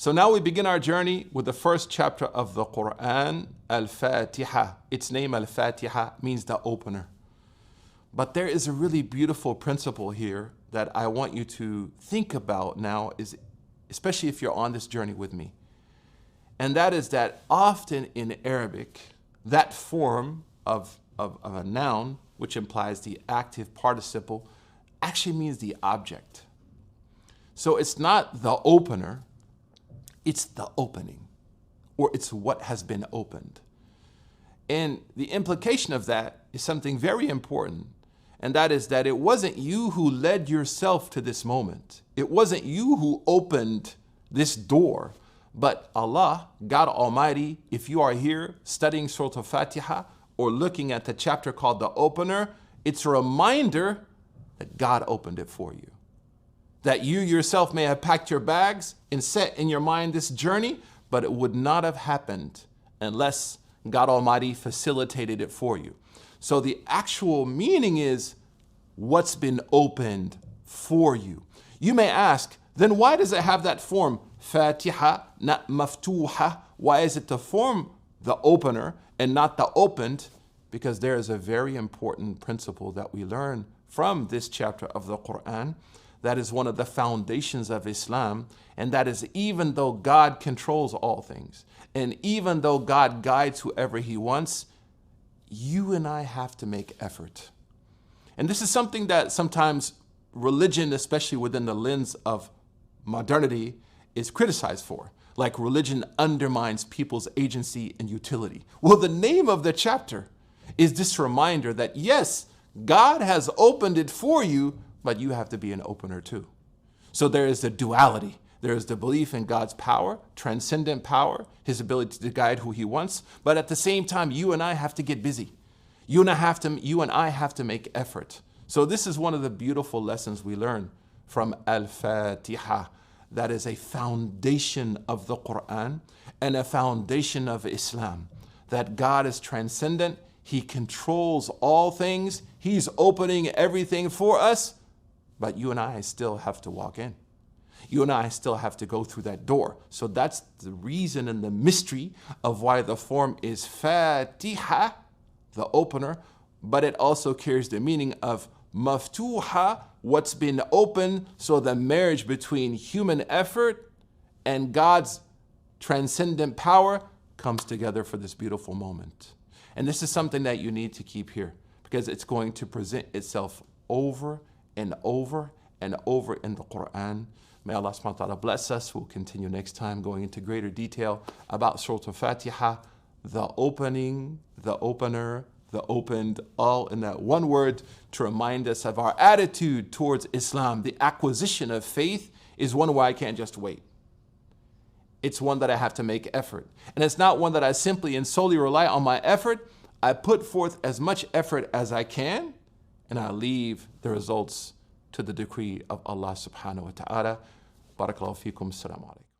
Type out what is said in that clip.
So now we begin our journey with the first chapter of the Qur'an, Al-Fatiha. Its name, Al-Fatiha, means the opener. But there is a really beautiful principle here that I want you to think about now, especially if you're on this journey with me. And that is that often in Arabic, that form of a noun, which implies the active participle, actually means the object. So it's not the opener, it's the opening, or it's what has been opened. And the implication of that is something very important, and that is that it wasn't you who led yourself to this moment. It wasn't you who opened this door, but Allah, God Almighty. If you are here studying Surah Al-Fatiha or looking at the chapter called the opener, it's a reminder that God opened it for you. That you yourself may have packed your bags and set in your mind this journey, but it would not have happened unless God Almighty facilitated it for you. So the actual meaning is what's been opened for you. You may ask, then why does it have that form? Fatiha, not maftuha. Why is it the form, the opener, and not the opened? Because there is a very important principle that we learn from this chapter of the Qur'an. That is one of the foundations of Islam, and that is even though God controls all things, and even though God guides whoever He wants, you and I have to make effort. And this is something that sometimes religion, especially within the lens of modernity, is criticized for. Like religion undermines people's agency and utility. Well, the name of the chapter is this reminder that yes, God has opened it for you, but you have to be an opener too. So there is the duality. There is the belief in God's power, transcendent power, His ability to guide who He wants. But at the same time, you and I have to get busy. You and I have to make effort. So this is one of the beautiful lessons we learn from Al-Fatiha. That is a foundation of the Qur'an and a foundation of Islam. That God is transcendent. He controls all things. He's opening everything for us. But you and I still have to walk in. You and I still have to go through that door. So that's the reason and the mystery of why the form is Fatiha, the opener, but it also carries the meaning of maftuha, what's been opened, so the marriage between human effort and God's transcendent power comes together for this beautiful moment. And this is something that you need to keep here because it's going to present itself over and over and over in the Qur'an. May Allah subhanahu wa ta'ala bless us. We'll continue next time going into greater detail about Surah Al-Fatiha, the opening, the opener, the opened, all in that one word to remind us of our attitude towards Islam. The acquisition of faith is one where I can't just wait. It's one that I have to make effort. And it's not one that I simply and solely rely on my effort. I put forth as much effort as I can, and I leave the results to the decree of Allah subhanahu wa ta'ala. Barakallahu feekum. Assalamu alaikum.